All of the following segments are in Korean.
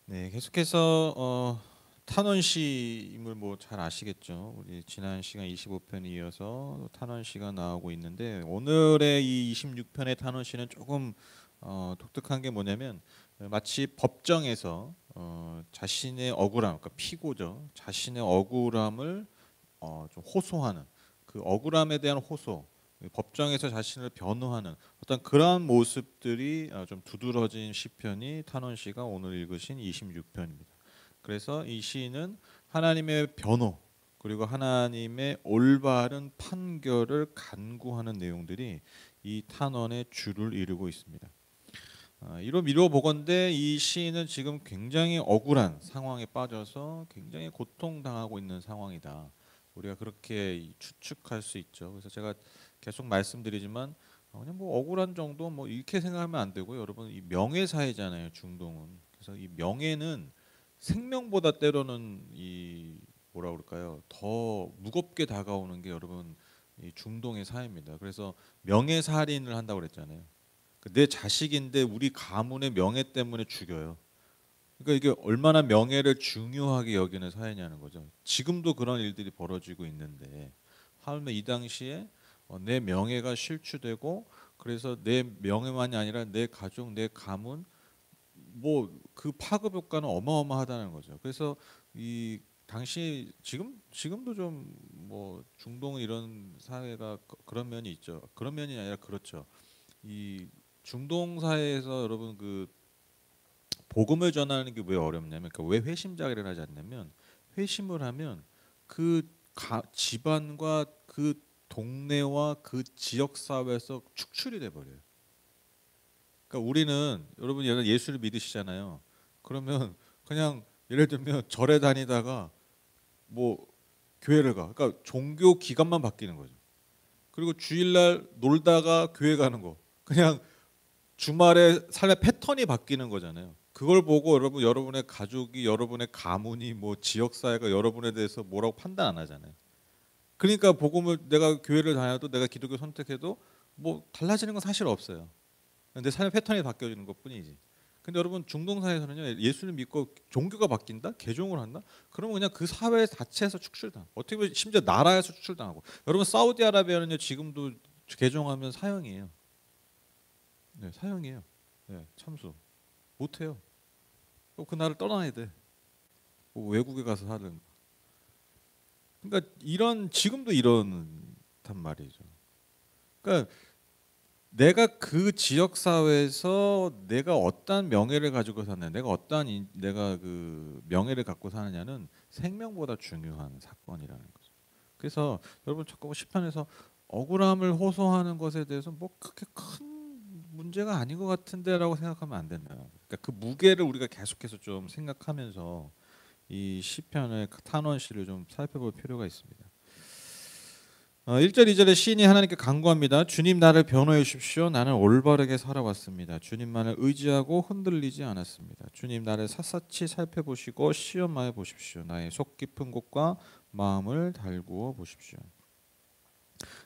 네, 계속해서 탄원시임을 뭐 잘 아시겠죠. 우리 지난 시간 25편에 이어서 탄원시가 나오고 있는데 오늘의 이 26편의 탄원시는 조금 독특한 게 뭐냐면 마치 법정에서 자신의 억울함, 그러니까 피고죠. 자신의 억울함을 좀 호소하는 그 억울함에 대한 호소, 법정에서 자신을 변호하는 어떤 그러한 모습들이 좀 두드러진 시편이 탄원 씨가 오늘 읽으신 26편입니다. 그래서 이 시인은 하나님의 변호 그리고 하나님의 올바른 판결을 간구하는 내용들이 이 탄원의 주를 이루고 있습니다. 이로 미루어 보건대 이 시인은 지금 굉장히 억울한 상황에 빠져서 굉장히 고통당하고 있는 상황이다. 우리가 그렇게 추측할 수 있죠. 그래서 제가 계속 말씀드리지만 그냥 뭐 억울한 정도 뭐 이렇게 생각하면 안 되고 여러분 이 명예사회잖아요. 중동은. 그래서 이 명예는 생명보다 때로는 이 뭐라 그럴까요? 더 무겁게 다가오는 게 여러분 이 중동의 사회입니다. 그래서 명예살인을 한다고 그랬잖아요. 내 자식인데 우리 가문의 명예 때문에 죽여요. 그러니까 이게 얼마나 명예를 중요하게 여기는 사회냐는 거죠. 지금도 그런 일들이 벌어지고 있는데 하물며 이 당시에 내 명예가 실추되고 그래서 내 명예만이 아니라 내 가족, 내 가문 뭐 그 파급 효과는 어마어마하다는 거죠. 그래서 이 당시 지금도 좀 뭐 중동 이런 사회가 그런 면이 있죠. 그런 면이 아니라 그렇죠. 이 중동 사회에서 여러분 그 복음을 전하는 게 왜 어렵냐면 그러니까 왜 회심자를 하지 않냐면 회심을 하면 그 집안과 그 동네와 그 지역 사회에서 축출이 돼 버려요. 그러니까 우리는 여러분 예수를 믿으시잖아요. 그러면 그냥 예를 들면 절에 다니다가 뭐 교회를 가. 그러니까 종교 기간만 바뀌는 거죠. 그리고 주일날 놀다가 교회 가는 거. 그냥 주말에 삶의 패턴이 바뀌는 거잖아요. 그걸 보고 여러분의 가족이 여러분의 가문이 뭐 지역 사회가 여러분에 대해서 뭐라고 판단 안 하잖아요. 그러니까 복음을 내가 교회를 다녀도 내가 기독교 선택해도 뭐 달라지는 건 사실 없어요. 내 삶의 패턴이 바뀌어지는 것뿐이지. 근데 여러분 중동 사회에서는요 예수를 믿고 종교가 바뀐다, 개종을 한다, 그러면 그냥 그 사회 자체에서 축출당. 어떻게 보면 심지어 나라에서 축출당하고. 여러분 사우디아라비아는요 지금도 개종하면 사형이에요. 네, 사형이에요. 네, 참수 못해요. 그 나라를 떠나야 돼. 뭐 외국에 가서 하든. 그러니까 이런 지금도 이런단 말이죠. 그러니까 내가 그 지역 사회에서 내가 어떠한 명예를 가지고 사느냐, 내가 어떠한 내가 그 명예를 갖고 사느냐는 생명보다 중요한 사건이라는 거죠. 그래서 여러분 자꾸 시편에서 억울함을 호소하는 것에 대해서 뭐 그렇게 큰 문제가 아닌 것 같은데라고 생각하면 안 된다. 그러니까 그 무게를 우리가 계속해서 좀 생각하면서 이 시편의 탄원시를 좀 살펴볼 필요가 있습니다. 1절 2절에 시인이 하나님께 간구합니다. 주님 나를 변호해 주십시오. 나는 올바르게 살아왔습니다. 주님만을 의지하고 흔들리지 않았습니다. 주님 나를 샅샅이 살펴보시고 시험하여 보십시오. 나의 속 깊은 곳과 마음을 달구어 보십시오.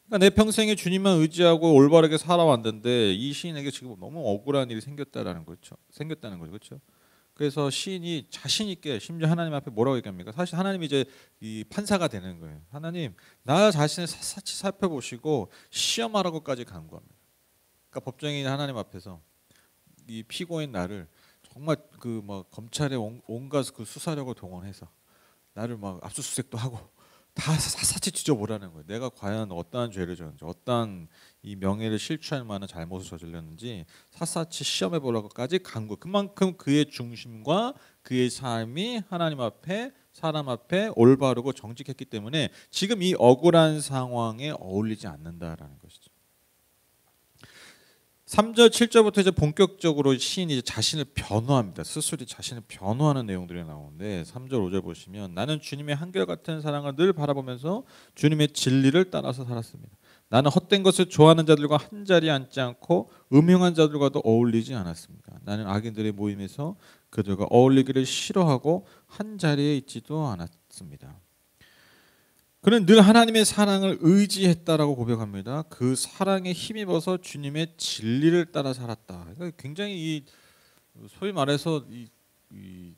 그러니까 내 평생에 주님만 의지하고 올바르게 살아왔는데 이 시인에게 지금 너무 억울한 일이 생겼다라는 거죠. 생겼다는 거죠. 그렇죠? 그래서 시인이 자신 있게 심지어 하나님 앞에 뭐라고 얘기합니까? 사실 하나님이 이제 이 판사가 되는 거예요. 하나님, 나 자신을 샅샅이 살펴보시고 시험하라고까지 간구합니다. 그러니까 법정인 하나님 앞에서 이 피고인 나를 정말 그 막 검찰의 온갖 그 수사력을 동원해서 나를 막 압수수색도 하고 다 샅샅이 뒤져보라는 거예요. 내가 과연 어떠한 죄를 졌는지, 어떠한 이 명예를 실추할 만한 잘못을 저질렀는지 샅샅이 시험해 보라고까지 간구. 그만큼 그의 중심과 그의 삶이 하나님 앞에 사람 앞에 올바르고 정직했기 때문에 지금 이 억울한 상황에 어울리지 않는다라는 것이죠. 3절 7절부터 이제 본격적으로 시인이 이제 자신을 변호합니다. 스스로 자신을 변호하는 내용들이 나오는데 3절 5절 보시면 나는 주님의 한결같은 사랑을 늘 바라보면서 주님의 진리를 따라서 살았습니다. 나는 헛된 것을 좋아하는 자들과 한 자리에 앉지 않고 음흉한 자들과도 어울리지 않았습니다. 나는 악인들의 모임에서 그들과 어울리기를 싫어하고 한 자리에 있지도 않았습니다. 그는 늘 하나님의 사랑을 의지했다라고 고백합니다. 그 사랑에 힘입어서 주님의 진리를 따라 살았다. 그러니까 굉장히 이 소위 말해서 이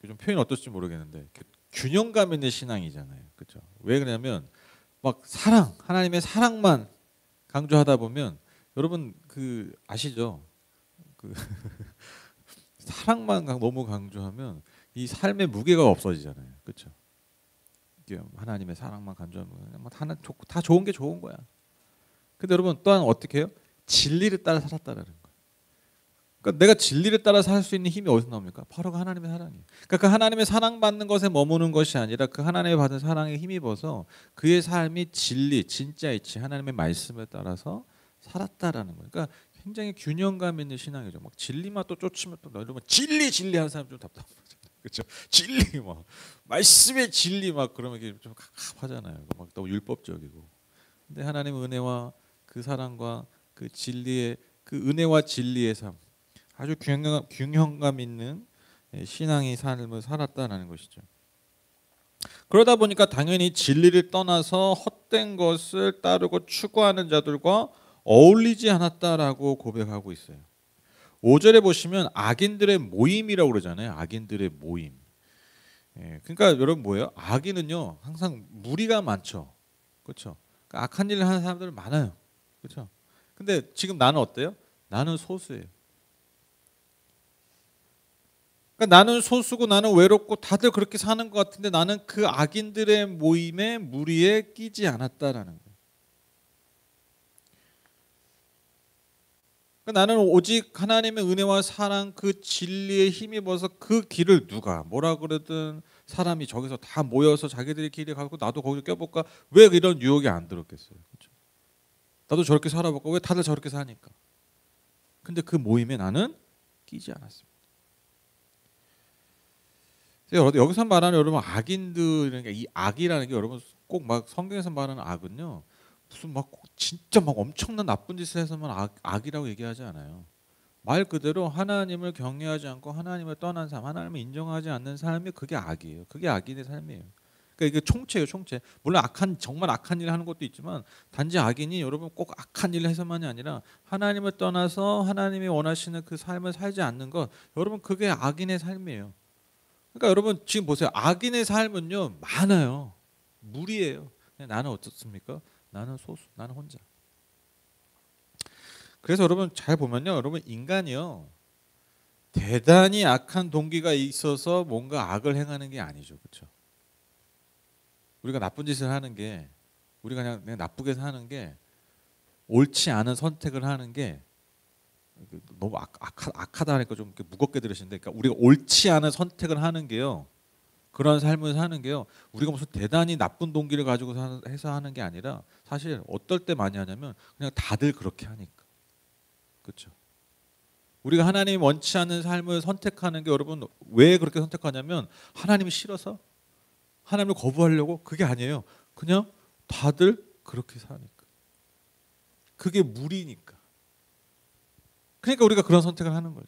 좀 표현 어떨지 모르겠는데 균형감 있는 신앙이잖아요. 그렇죠? 왜 그러냐면 막 사랑, 하나님의 사랑만 강조하다 보면 여러분 그 아시죠? 그 사랑만 너무 강조하면 이 삶의 무게가 없어지잖아요. 그렇죠? 하나님의 사랑만 강조하면 다 좋은 게 좋은 거야. 근데 여러분 또한 어떻게 해요? 진리를 따라 살았다라는 거예요. 그러니까 내가 진리를 따라 살 수 있는 힘이 어디서 나옵니까? 바로 그 하나님의 사랑이에요. 그러니까 그 하나님의 사랑받는 것에 머무는 것이 아니라 그 하나님의 받은 사랑에 힘입어서 그의 삶이 진리, 진짜 이치 하나님의 말씀에 따라서 살았다라는 거예요. 그러니까 굉장히 균형감 있는 신앙이죠. 막 진리만 또 쫓으면 또 여러분 진리 하는 사람 좀 답답하잖아요. 그렇죠? 진리 막 말씀의 진리 막 그러면 좀 갑갑하잖아요. 막 너무 율법적이고. 근데 하나님의 은혜와 그 사랑과 그 진리의 그 은혜와 진리의 삶 아주 균형감 있는 신앙의 삶을 살았다는 것이죠. 그러다 보니까 당연히 진리를 떠나서 헛된 것을 따르고 추구하는 자들과 어울리지 않았다라고 고백하고 있어요. 5절에 보시면 악인들의 모임이라고 그러잖아요. 악인들의 모임. 그러니까 여러분 뭐예요? 악인은요 항상 무리가 많죠. 그렇죠? 그러니까 악한 일을 하는 사람들은 많아요. 그렇죠? 근데 지금 나는 어때요? 나는 소수예요. 그러니까 나는 소수고 나는 외롭고 다들 그렇게 사는 것 같은데 나는 그 악인들의 모임에 무리에 끼지 않았다라는 거예요. 그러니까 나는 오직 하나님의 은혜와 사랑 그 진리에 힘입어서 그 길을 누가 뭐라 그러든 사람이 저기서 다 모여서 자기들의 길에 가고 나도 거기서 껴볼까 왜 이런 유혹이 안 들었겠어요. 그렇죠? 나도 저렇게 살아볼까 왜 다들 저렇게 사니까. 근데 그 모임에 나는 끼지 않았습니다. 여기서 말하는 여러분 악인들이라는 게 이 악이라는 게 여러분 꼭 막 성경에서 말하는 악은요 무슨 막 진짜 막 엄청난 나쁜 짓을 해서만 악이라고 얘기하지 않아요. 말 그대로 하나님을 경외하지 않고 하나님을 떠난 삶, 하나님을 인정하지 않는 삶이 그게 악이에요. 그게 악인의 삶이에요. 그러니까 이게 총체예요, 총체. 물론 정말 악한 일을 하는 것도 있지만 단지 악인이 여러분 꼭 악한 일을 해서만이 아니라 하나님을 떠나서 하나님이 원하시는 그 삶을 살지 않는 것, 여러분 그게 악인의 삶이에요. 그러니까 여러분 지금 보세요. 악인의 삶은요 많아요. 무리예요. 나는 어떻습니까? 나는 소수, 나는 혼자. 그래서 여러분 잘 보면요, 여러분 인간이요 대단히 악한 동기가 있어서 뭔가 악을 행하는 게 아니죠, 그렇죠? 우리가 나쁜 짓을 하는 게 우리가 그냥 나쁘게 사는 게 옳지 않은 선택을 하는 게 너무 악하다 하니까 좀 무겁게 들으시는데, 그러니까 우리가 옳지 않은 선택을 하는 게요. 그런 삶을 사는 게요. 우리가 무슨 대단히 나쁜 동기를 가지고 해서 하는 게 아니라 사실 어떨 때 많이 하냐면 그냥 다들 그렇게 하니까. 그렇죠? 우리가 하나님이 원치 않는 삶을 선택하는 게 여러분 왜 그렇게 선택하냐면 하나님이 싫어서 하나님을 거부하려고 그게 아니에요. 그냥 다들 그렇게 사니까. 그게 무리니까. 그러니까 우리가 그런 선택을 하는 거죠.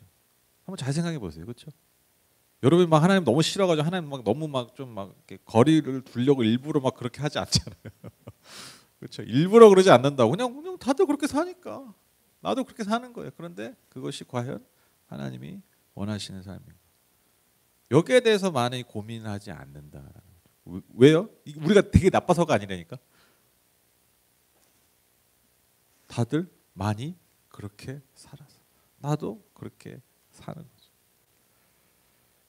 한번 잘 생각해 보세요. 그렇죠? 여러분 막 하나님 너무 싫어가지고 하나님 막 너무 막 좀 막 거리를 두려고 일부러 막 그렇게 하지 않잖아요. 그렇죠? 일부러 그러지 않는다고 그냥 다들 그렇게 사니까 나도 그렇게 사는 거예요. 그런데 그것이 과연 하나님이 원하시는 삶인가? 여기에 대해서 많이 고민하지 않는다. 왜요? 우리가 되게 나빠서가 아니라니까. 다들 많이 그렇게 살아서 나도 그렇게 사는 거죠.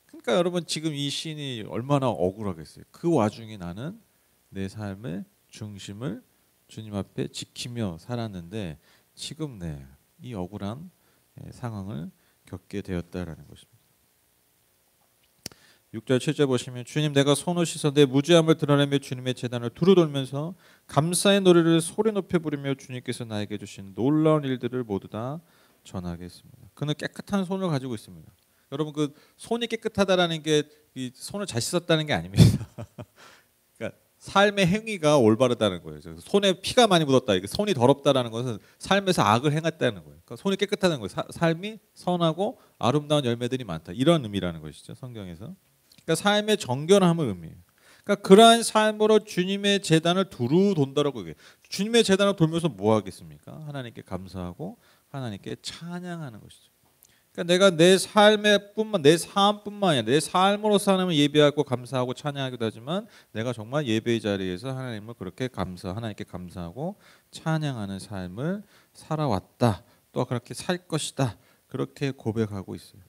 그러니까 여러분 지금 이 시인이 얼마나 억울하겠어요. 그 와중에 나는 내 삶의 중심을 주님 앞에 지키며 살았는데 지금 이 억울한 상황을 겪게 되었다라는 것입니다. 6절 7절 보시면 주님 내가 손을 씻어 내 무죄함을 드러내며 주님의 제단을 두루 돌면서 감사의 노래를 소리 높여 부르며 주님께서 나에게 주신 놀라운 일들을 모두 다 전하겠습니다. 그는 깨끗한 손을 가지고 있습니다. 여러분 그 손이 깨끗하다라는 게 이 손을 잘 씻었다는 게 아닙니다. 그러니까 삶의 행위가 올바르다는 거예요. 손에 피가 많이 묻었다. 이게 손이 더럽다라는 것은 삶에서 악을 행했다는 거예요. 그러니까 손이 깨끗하다는 거예요. 삶이 선하고 아름다운 열매들이 많다. 이런 의미라는 것이죠. 성경에서. 그러니까 삶의 정결함을 의미해요. 그러니까 그러한 삶으로 주님의 제단을 두루 돈다라고 얘기해요. 주님의 제단을 돌면서 뭐 하겠습니까? 하나님께 감사하고 하나님께 찬양하는 것이죠. 그러니까 내가 내 삶뿐만 아니라 내 삶으로서 하나님을 예배하고 감사하고 찬양하기도 하지만 내가 정말 예배의 자리에서 하나님을 그렇게 하나님께 감사하고 찬양하는 삶을 살아왔다. 또 그렇게 살 것이다. 그렇게 고백하고 있어요.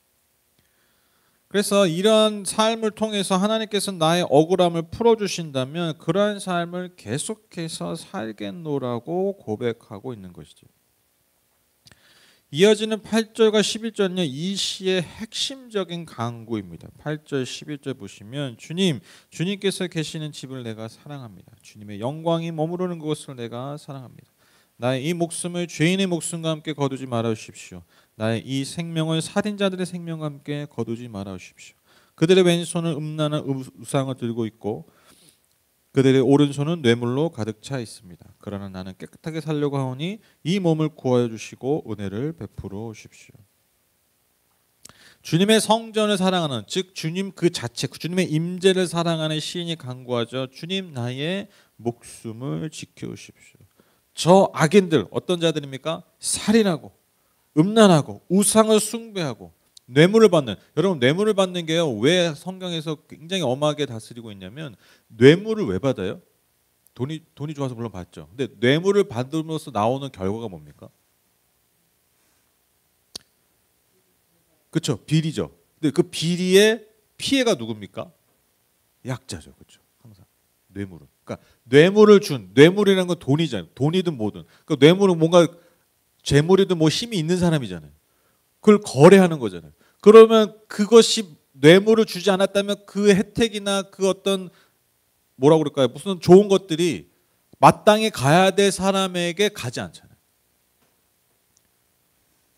그래서 이런 삶을 통해서 하나님께서 나의 억울함을 풀어주신다면 그러한 삶을 계속해서 살겠노라고 고백하고 있는 것이죠. 이어지는 8절과 11절은요, 이 시의 핵심적인 강구입니다. 8절 11절 보시면 주님께서 계시는 집을 내가 사랑합니다. 주님의 영광이 머무르는 곳을 내가 사랑합니다. 나의 이 목숨을 죄인의 목숨과 함께 거두지 말아 주십시오. 나의 이 생명을 살인자들의 생명과 함께 거두지 말아 주십시오. 그들의 왼손은 음란한 우상을 들고 있고 그들의 오른손은 뇌물로 가득 차 있습니다. 그러나 나는 깨끗하게 살려고 하오니 이 몸을 구하여 주시고 은혜를 베풀어 주십시오. 주님의 성전을 사랑하는, 즉 주님 그 자체, 주님의 임재를 사랑하는 시인이 간구하죠. 주님 나의 목숨을 지켜주십시오. 저 악인들 어떤 자들입니까? 살인하고 음란하고 우상을 숭배하고 뇌물을 받는, 여러분 뇌물을 받는 게요, 왜 성경에서 굉장히 엄하게 다스리고 있냐면 뇌물을 왜 받아요? 돈이 좋아서 물론 받죠. 근데 뇌물을 받음으로써 나오는 결과가 뭡니까? 그렇죠. 비리죠. 근데 그 비리의 피해가 누굽니까? 약자죠. 그렇죠. 항상 뇌물은. 그러니까 뇌물이라는 건 돈이잖아요. 돈이든 뭐든. 그러니까 뇌물은 뭔가 재물이든 뭐 힘이 있는 사람이잖아요. 그걸 거래하는 거잖아요. 그러면 그것이 뇌물을 주지 않았다면 그 혜택이나 그 어떤 뭐라고 그럴까요? 무슨 좋은 것들이 마땅히 가야 될 사람에게 가지 않잖아요.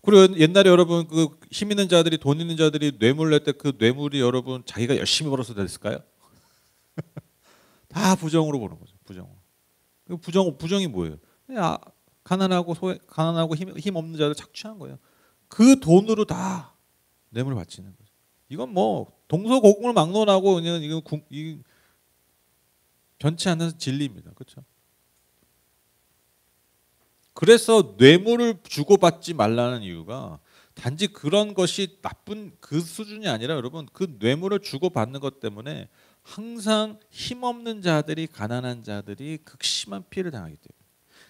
그리고 옛날에 여러분 그 힘 있는 자들이, 돈 있는 자들이 뇌물 낼 때 그 뇌물이 여러분 자기가 열심히 벌어서 됐을까요? 다 부정으로 보는 거죠. 부정이 뭐예요? 가난하고 힘 없는 자들 착취한 거예요. 그 돈으로 다 뇌물을 바치는 거죠. 이건 뭐 동서고금을 막론하고 그냥 이건 변치 않는 진리입니다. 그렇죠? 그래서 뇌물을 주고받지 말라는 이유가 단지 그런 것이 나쁜 그 수준이 아니라 여러분 그 뇌물을 주고받는 것 때문에 항상 힘없는 자들이, 가난한 자들이 극심한 피해를 당하기 때문에.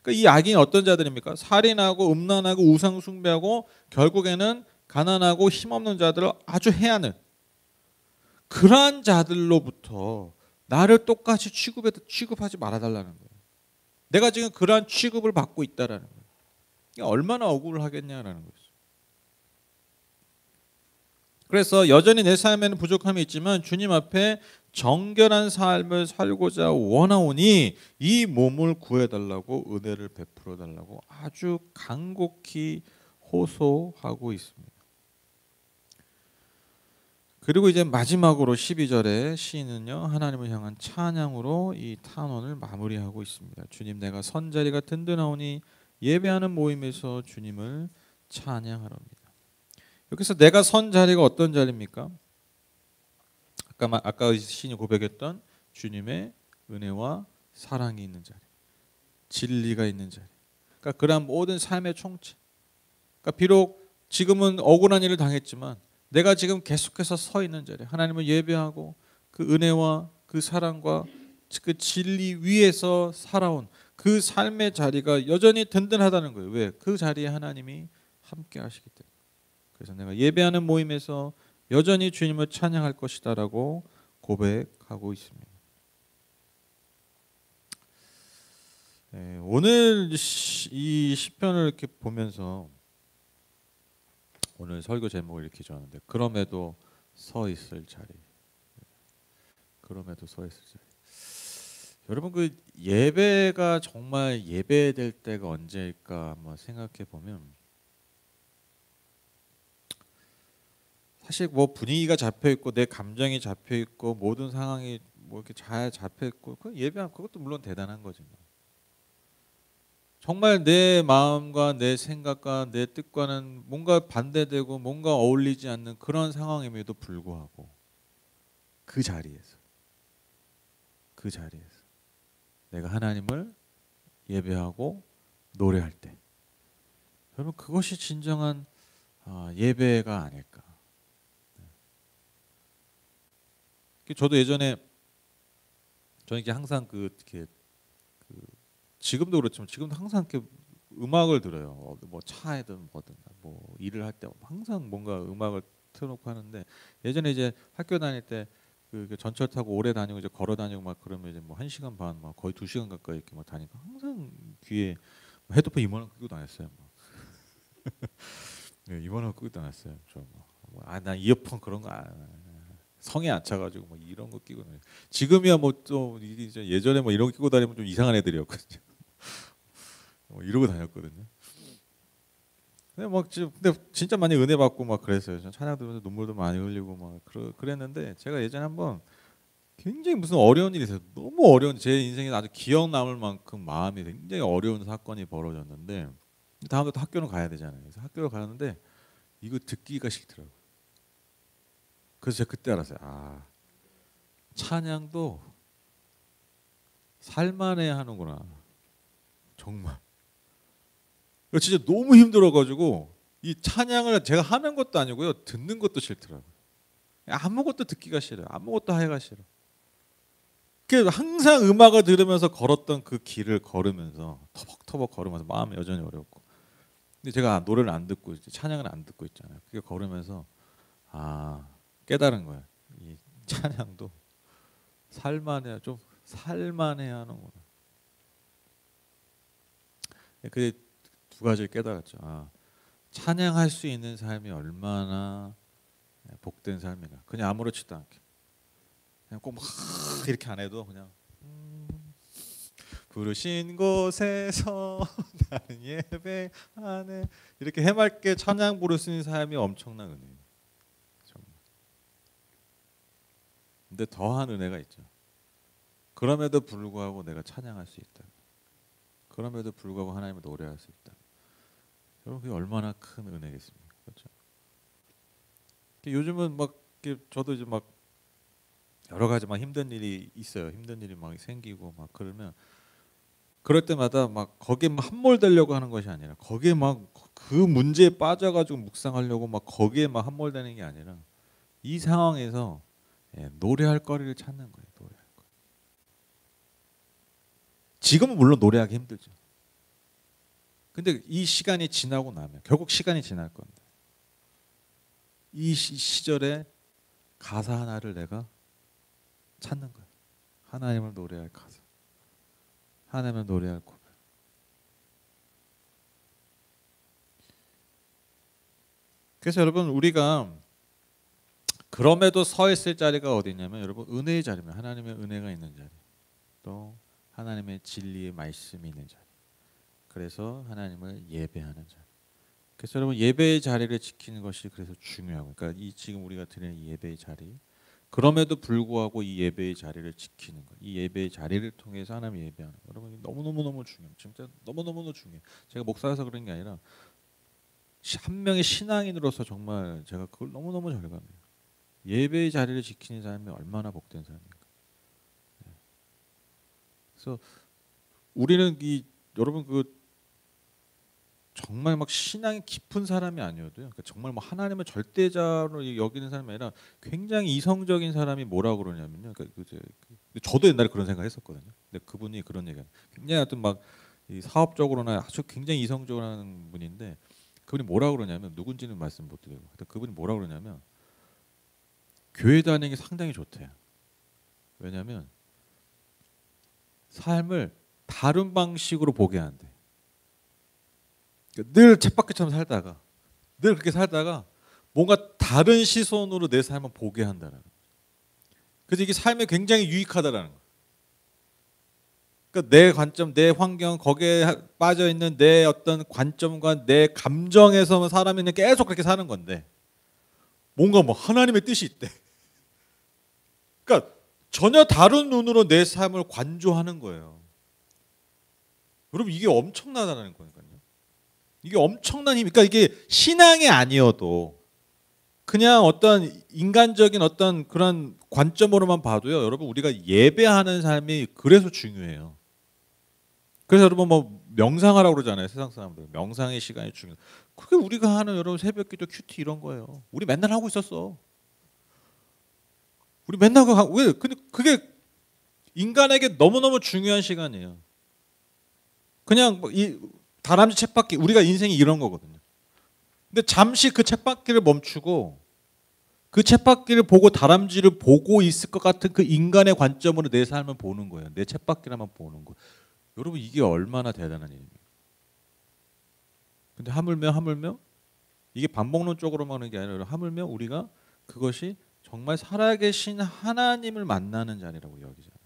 그러니까 이 악인이 어떤 자들입니까? 살인하고 음란하고 우상 숭배하고 결국에는 가난하고 힘없는 자들을 아주 해하는 그러한 자들로부터 나를 똑같이 취급하지 말아달라는 거예요. 내가 지금 그러한 취급을 받고 있다라는 거예요. 얼마나 억울하겠냐라는 거죠. 그래서 여전히 내 삶에는 부족함이 있지만 주님 앞에 정결한 삶을 살고자 원하오니 이 몸을 구해달라고, 은혜를 베풀어달라고 아주 간곡히 호소하고 있습니다. 그리고 이제 마지막으로 12절에 시인은요, 하나님을 향한 찬양으로 이 탄원을 마무리하고 있습니다. 주님, 내가 선자리가 든든하오니 예배하는 모임에서 주님을 찬양하렵니다. 여기서 내가 선 자리가 어떤 자리입니까? 아까 시인이 고백했던 주님의 은혜와 사랑이 있는 자리, 진리가 있는 자리. 그러니까 그러한 모든 삶의 총체. 그러니까 비록 지금은 억울한 일을 당했지만 내가 지금 계속해서 서 있는 자리, 하나님을 예배하고 그 은혜와 그 사랑과 그 진리 위에서 살아온 그 삶의 자리가 여전히 든든하다는 거예요. 왜? 그 자리에 하나님이 함께 하시기 때문에. 그래서 내가 예배하는 모임에서 여전히 주님을 찬양할 것이다라고 고백하고 있습니다. 오늘 이 시편을 이렇게 보면서 오늘 설교 제목을 이렇게 정하는데 그럼에도 서 있을 자리. 그럼에도 서 있을 자리. 여러분 그 예배가 정말 예배될 때가 언제일까 한번 생각해 보면 사실 뭐 분위기가 잡혀 있고 내 감정이 잡혀 있고 모든 상황이 뭐 이렇게 잘 잡혀 있고 그 예배하면 그것도 물론 대단한 거지만 정말 내 마음과 내 생각과 내 뜻과는 뭔가 반대되고 뭔가 어울리지 않는 그런 상황임에도 불구하고 그 자리에서 내가 하나님을 예배하고 노래할 때 여러분 그것이 진정한 예배가 아닐까. 저도 예전에 저는 이게 항상 이렇게 지금도 그렇지만 지금도 항상 이렇게 음악을 들어요. 뭐 차에든 뭐든 뭐 일을 할 때 항상 뭔가 음악을 틀어놓고 하는데 예전에 이제 학교 다닐 때 전철 타고 오래 다니고 이제 걸어 다니고 막 그러면 이제 뭐 1시간 반 막 거의 2시간 가까이 이렇게 막 다니까 항상 귀에 헤드폰 이만한 거 끼고 다녔어요. 네, 이만한 거 끼고 다녔어요. 나 이어폰 그런 거 성에 안 차가지고 뭐 이런 거 끼고 다녀요. 지금이야 뭐 또 예전에 뭐 이런 거 끼고 다니면 좀 이상한 애들이었거든요. 뭐 이러고 다녔거든요. 근데 진짜 많이 은혜 받고 막 그랬어요. 찬양 들으면서 눈물도 많이 흘리고 막 그랬는데 제가 예전에 한번 굉장히 무슨 어려운 일이 있어요. 너무 어려운 제 인생에 아주 기억 남을 만큼 마음이 굉장히 어려운 사건이 벌어졌는데 다음부터 학교는 가야 되잖아요. 그래서 학교를 가는데 이거 듣기가 싫더라고요. 그래서 제가 그때 알았어요. 찬양도 살만해야 하는구나. 정말. 진짜 너무 힘들어가지고 이 찬양을 제가 하는 것도 아니고요. 듣는 것도 싫더라고요. 아무것도 듣기가 싫어요. 아무것도 하기가 싫어. 항상 음악을 들으면서 걸었던 그 길을 걸으면서 터벅터벅 걸으면서 마음이 여전히 어렵고 근데 제가 노래를 안 듣고 찬양을 안 듣고 있잖아요. 그게 걸으면서 깨달은 거예요. 이 찬양도 살만해야 좀 살만해야 하는구나. 그 두 가지를 깨달았죠. 찬양할 수 있는 삶이 얼마나 복된 삶인가. 그냥 아무렇지도 않게 그냥 꼭 막 이렇게 안 해도 그냥 부르신 곳에서 나는 예배하네 이렇게 해맑게 찬양 부를 수 있는 삶이 엄청난 은혜예요. 정말. 근데 더한 은혜가 있죠. 그럼에도 불구하고 내가 찬양할 수 있다. 그럼에도 불구하고 하나님을 노래할 수 있다. 여러분 그게 얼마나 큰 은혜겠습니까? 그렇죠? 요즘은 막 저도 이제 막 여러 가지 막 힘든 일이 있어요. 힘든 일이 막 생기고 막 그러면 그럴 때마다 막 거기에 막 함몰되려고 하는 것이 아니라 거기에 막 그 문제에 빠져가지고 묵상하려고 막 거기에 막 함몰되는 게 아니라 이 상황에서 노래할 거리를 찾는 거예요. 노래할 거. 지금은 물론 노래하기 힘들죠. 근데 이 시간이 지나고 나면 결국 시간이 지날 건데 이 시절에 가사 하나를 내가 찾는 거예요. 하나님을 노래할 가사, 하나님을 노래할 고백. 그래서 여러분 우리가 그럼에도 서 있을 자리가 어디냐면 여러분 은혜의 자리입니다. 하나님의 은혜가 있는 자리, 또 하나님의 진리의 말씀이 있는 자리. 그래서 하나님을 예배하는 자리. 그래서 여러분 예배의 자리를 지키는 것이 그래서 중요하고, 그러니까 이 지금 우리가 드리는 이 예배의 자리, 그럼에도 불구하고 이 예배의 자리를 지키는 것, 이 예배의 자리를 통해서 하나님 예배하는 것, 여러분 너무 중요해요. 진짜 너무 중요해요. 제가 목사라서 그런 게 아니라 한 명의 신앙인으로서 정말 제가 그걸 너무 절감해요. 예배의 자리를 지키는 삶이 얼마나 복된 삶인가. 그래서 우리는 여러분 정말 막 신앙이 깊은 사람이 아니어도요. 그러니까 정말 뭐 하나님을 절대자로 여기는 사람이 아니라 굉장히 이성적인 사람이 뭐라고 그러냐면요. 그러니까 저도 옛날에 그런 생각했었거든요. 근데 그분이 그런 얘기를 굉장히 하여튼 막 사업적으로나 아주 굉장히 이성적으로 하는 분인데 그분이 뭐라고 그러냐면 누군지는 말씀 못 드리고 그분이 뭐라고 그러냐면 교회 다니는 게 상당히 좋대요. 왜냐하면 삶을 다른 방식으로 보게 한대. 늘 쳇바퀴처럼 살다가 늘 그렇게 살다가 뭔가 다른 시선으로 내 삶을 보게 한다는 거예요. 그래서 이게 삶에 굉장히 유익하다라는 거예요. 그러니까 내 관점, 내 환경, 거기에 빠져 있는 내 어떤 관점과 내 감정에서만 사람이 계속 그렇게 사는 건데 뭔가 뭐 하나님의 뜻이 있대. 그러니까 전혀 다른 눈으로 내 삶을 관조하는 거예요. 여러분 이게 엄청나다는 거니까요. 이게 엄청난 힘. 그러니까 이게 신앙이 아니어도 그냥 어떤 인간적인 어떤 그런 관점으로만 봐도요. 여러분 우리가 예배하는 삶이 그래서 중요해요. 그래서 여러분 뭐 명상하라고 그러잖아요. 세상 사람들. 명상의 시간이 중요해요. 그게 우리가 하는 여러분 새벽기도 큐티 이런 거예요. 우리 맨날 하고 있었어. 우리 맨날 왜? 근데 그게 인간에게 너무너무 중요한 시간이에요. 그냥 이 다람쥐 쳇바퀴 우리가 인생이 이런 거거든요. 근데 잠시 그 쳇바퀴를 멈추고 그 쳇바퀴를 보고 다람쥐를 보고 있을 것 같은 그 인간의 관점으로 내 삶을 보는 거예요. 내 쳇바퀴를만 보는 거. 여러분 이게 얼마나 대단한 일입니까? 근데 하물며 이게 반복론적으로만 하는 게 아니라 하물며 우리가 그것이 정말 살아계신 하나님을 만나는 자리라고 여기잖아요.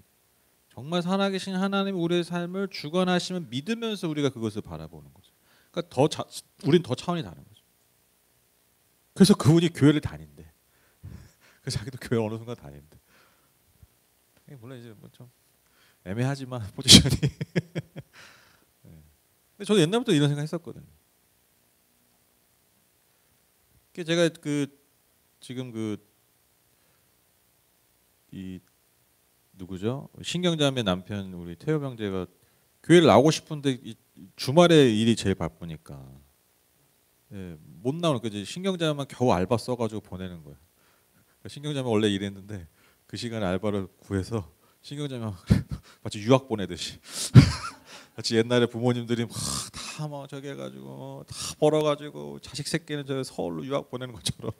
정말 살아계신 하나님이 우리의 삶을 주관하시면 믿으면서 우리가 그것을 바라보는 거죠. 그러니까 우린 더 차원이 다른 거죠. 그래서 그분이 교회를 다닌대. 그래서 자기도 교회 어느 순간 다닌대. 물론 이제 뭐 좀 애매하지만 포지션이. 근데 저도 옛날부터 이런 생각했었거든요. 제가 지금 이 누구죠? 신경자매 남편 우리 태호 형제가 교회를 나오고 싶은데 주말에 일이 제일 바쁘니까 못 나오는 거지. 신경자매만 겨우 알바 써가지고 보내는 거야. 신경자매 원래 일했는데 그 시간에 알바를 구해서 신경자매 마치 유학 보내듯이 같이 옛날에 부모님들이 다 뭐 저기 해가지고 다 벌어가지고 자식 새끼는 저 서울로 유학 보내는 것처럼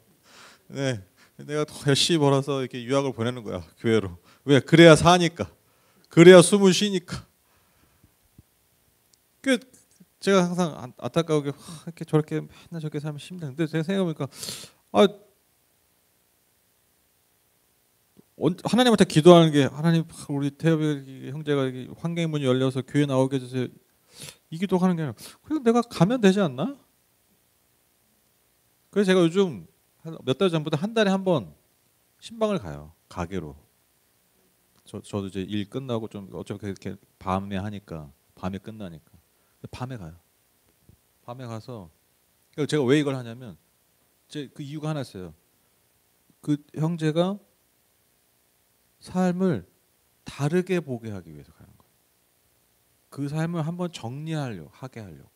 내가 더 열심히 벌어서 이렇게 유학을 보내는 거야 교회로. 왜? 그래야 사니까. 그래야 숨을 쉬니까. 그 제가 항상 안타까우게 이렇게 저렇게 맨날 저렇게 살면 힘든데 제가 생각해보니까 하나님한테 기도하는 게 하나님 우리 태엽이 형제가 환경의 문이 열려서 교회 나오게 해주세요. 이 기도하는 게 아니라 그냥 내가 가면 되지 않나? 그래서 제가 요즘 몇 달 전부터 한 달에 한 번 신방을 가요. 가게로. 저도 이제 일 끝나고 좀 어차피 이렇게 밤에 하니까 밤에 끝나니까 밤에 가요. 밤에 가서 제가 왜 이걸 하냐면 그 이유가 하나 있어요. 그 형제가 삶을 다르게 보게 하기 위해서 가는 거예요. 그 삶을 한번 하게 하려고.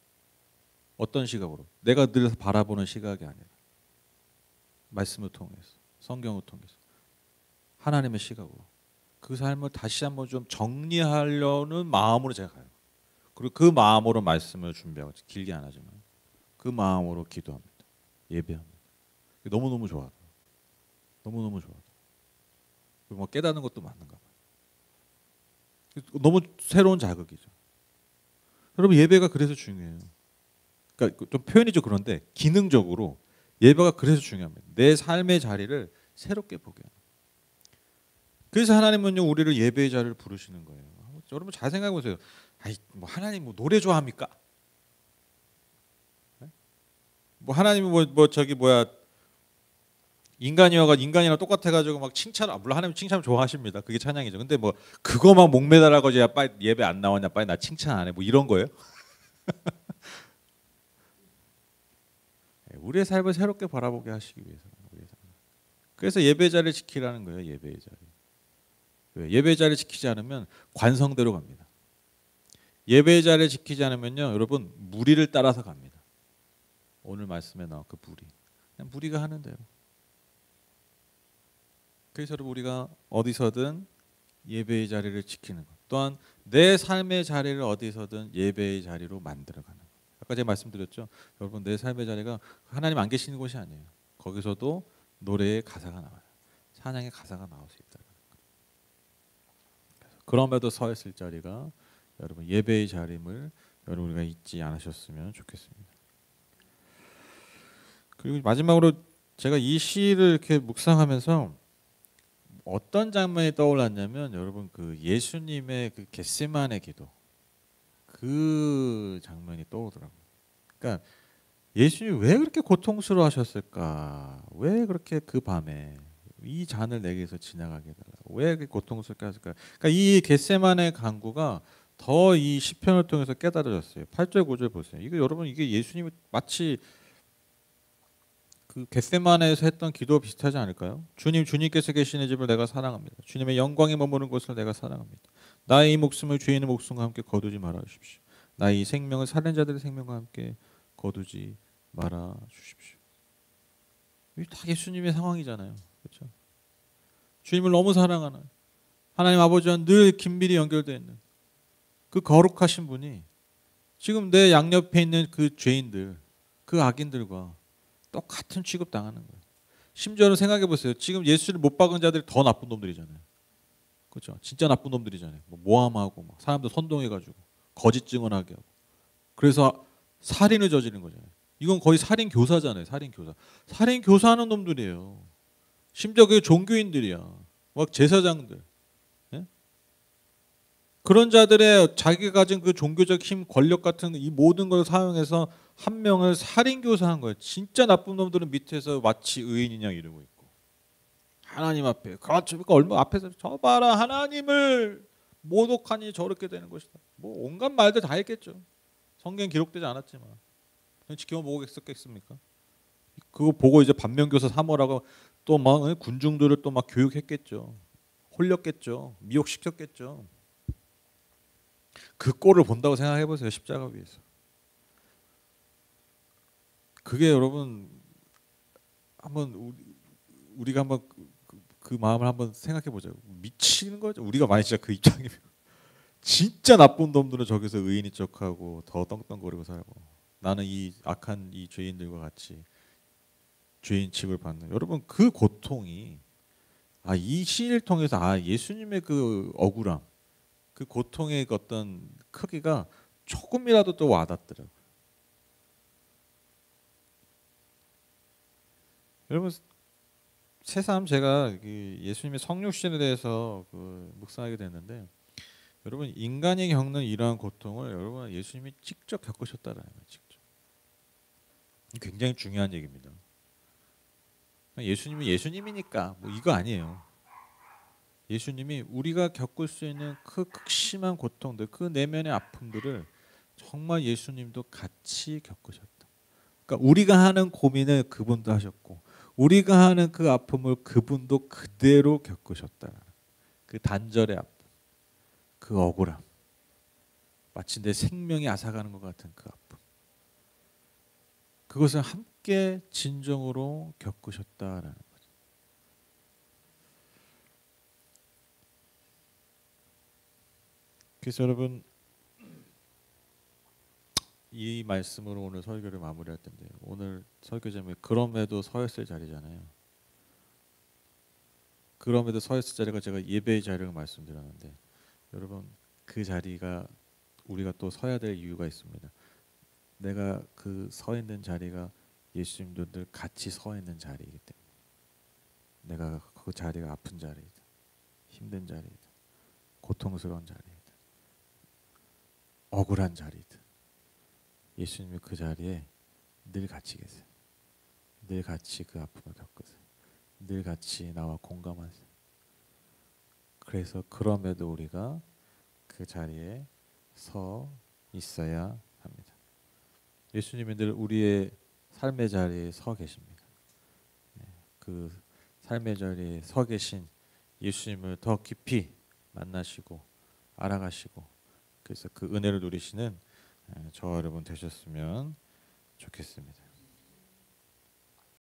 어떤 시각으로? 내가 늘 바라보는 시각이 아니라 말씀을 통해서, 성경을 통해서, 하나님의 시각으로 그 삶을 다시 한번 좀 정리하려는 마음으로 제가 가요. 그리고 그 마음으로 말씀을 준비하고 길게 안 하지만 그 마음으로 기도합니다. 예배합니다. 너무너무 좋아요. 너무너무 좋아요. 그리고 깨닫는 것도 많은가 봐요. 너무 새로운 자극이죠. 여러분 예배가 그래서 중요해요. 그러니까 좀 표현이 좀 그런데 기능적으로 예배가 그래서 중요합니다. 내 삶의 자리를 새롭게 보게 하는. 그래서 하나님은요 우리를 예배의 자리를 부르시는 거예요. 여러분 잘 생각해 보세요. 뭐 하나님 뭐 노래 좋아합니까? 뭐 하나님이 저기 인간이랑 똑같아가지고 막 물론 하나님 칭찬 좋아하십니다. 그게 찬양이죠. 근데 뭐 그거만 목매달아가지고 야 빨리 예배 안 나왔냐, 빨리 나 칭찬 안 해, 뭐 이런 거예요? 우리의 삶을 새롭게 바라보게 하시기 위해서. 그래서 예배 자리를 지키라는 거예요. 예배의 자리. 왜? 예배 자리를 지키지 않으면 관성대로 갑니다. 예배 자리를 지키지 않으면요, 여러분 무리를 따라서 갑니다. 오늘 말씀에 나온 그 그냥 무리가 하는 대로. 그래서 우리가 어디서든 예배의 자리를 지키는 것. 또한 내 삶의 자리를 어디서든 예배의 자리로 만들어가는 것. 아까 제가 말씀드렸죠. 여러분 내 삶의 자리가 하나님 안 계시는 곳이 아니에요. 거기서도 노래의 가사가 나와요. 찬양의 가사가 나올 수 있다. 그럼에도 서 있을 자리가 여러분 예배의 자리임을 여러분 우리가 잊지 않으셨으면 좋겠습니다. 그리고 마지막으로 제가 이 시를 이렇게 묵상하면서 어떤 장면이 떠올랐냐면 여러분 그 예수님의 그 겟세마네 기도 그 장면이 떠오르더라고요. 그러니까 예수님이 왜 그렇게 고통스러워하셨을까? 왜 그렇게 그 밤에 이 잔을 내게서 지나가게 해달라고 왜 그렇게 고통스럽게 하실까? 그러니까 이 겟세마네 간구가 더 이 시편을 통해서 깨달아졌어요. 8절 9절 보세요. 이거 여러분 이게 예수님이 마치 그 겟세마네에서 했던 기도 비슷하지 않을까요? 주님께서 계시는 집을 내가 사랑합니다. 주님의 영광이 머무는 곳을 내가 사랑합니다. 나의 이 목숨을 죄인의 목숨과 함께 거두지 말아 주십시오. 나의 이 생명을 살인 자들의 생명과 함께 거두지 말아 주십시오. 이게 다 예수님의 상황이잖아요. 그렇죠? 주님을 너무 사랑하는 하나님 아버지와 늘 긴밀히 연결되어 있는 그 거룩하신 분이 지금 내 양옆에 있는 그 죄인들, 그 악인들과 똑같은 취급 당하는 거예요. 심지어는 생각해 보세요. 지금 예수를 못 박은 자들이 더 나쁜 놈들이잖아요. 그렇죠? 진짜 나쁜 놈들이잖아요. 뭐 모함하고 막 사람들 선동해가지고 거짓 증언하게 하고. 그래서 살인을 저지른 거잖아요. 이건 거의 살인 교사잖아요. 살인 교사. 살인 교사하는 놈들이에요. 심지어 그게 종교인들이야. 막 제사장들. 예? 그런 자들의 자기가 가진 그 종교적 힘, 권력 같은 이 모든 걸 사용해서 한 명을 살인 교사한 거예요. 진짜 나쁜 놈들은 밑에서 마치 의인이냐 이러고 있고. 하나님 앞에 그러니까 얼마 앞에서 저 봐라 하나님을 모독하니 저렇게 되는 것이다. 뭐 온갖 말들 다 했겠죠. 성경 기록되지 않았지만 지켜만 보고 있었겠습니까? 그거 보고 이제 반면교사 삼으라고 또 막 군중들을 또 막 교육했겠죠. 홀렸겠죠. 미혹시켰겠죠. 그 꼴을 본다고 생각해 보세요. 십자가 위에서. 그게 여러분 한번 우리가 한번 그 마음을 한번 생각해 보자고. 미치는 거죠. 우리가 만약 진짜 그 입장이면 진짜 나쁜 놈들은 저기서 의인인 척하고 더 떵떵거리고 살고 나는 이 악한 이 죄인들과 같이 죄인 취급을 받는 여러분 그 고통이 이 시를 통해서 예수님의 그 억울함 그 고통의 어떤 크기가 조금이라도 또 와닿더라고요. 여러분 새삼 제가 예수님의 성육신에 대해서 묵상하게 됐는데 여러분 인간이 겪는 이러한 고통을 여러분 예수님이 직접 겪으셨다라는 거예요. 직접. 굉장히 중요한 얘기입니다. 예수님이 예수님이니까 뭐 이거 아니에요. 예수님이 우리가 겪을 수 있는 그 극심한 고통들, 그 내면의 아픔들을 정말 예수님도 같이 겪으셨다. 그러니까 우리가 하는 고민을 그분도 하셨고 우리가 하는 그 아픔을 그분도 그대로 겪으셨다. 그 단절의 아픔, 그 억울함, 마치 내 생명이 앗아가는 것 같은 그 아픔. 그것을 함께 진정으로 겪으셨다라는 거죠. 그래서 여러분 이 말씀으로 오늘 설교를 마무리할 텐데 오늘 설교 제목이 그럼에도 서였을 자리잖아요. 그럼에도 서였을 자리가 제가 예배의 자리를 말씀드렸는데 여러분 그 자리가 우리가 또 서야 될 이유가 있습니다. 내가 그 서 있는 자리가 예수님도 늘 같이 서 있는 자리이기 때문에 내가 그 자리가 아픈 자리이다. 힘든 자리이다. 고통스러운 자리이다. 억울한 자리이다. 예수님이 그 자리에 늘 같이 계세요. 늘 같이 그 아픔을 겪으세요. 늘 같이 나와 공감하세요. 그래서 그럼에도 우리가 그 자리에 서 있어야 합니다. 예수님이 늘 우리의 삶의 자리에 서 계십니다. 그 삶의 자리에 서 계신 예수님을 더 깊이 만나시고 알아가시고 그래서 그 은혜를 누리시는 저와 여러분 되셨으면 좋겠습니다.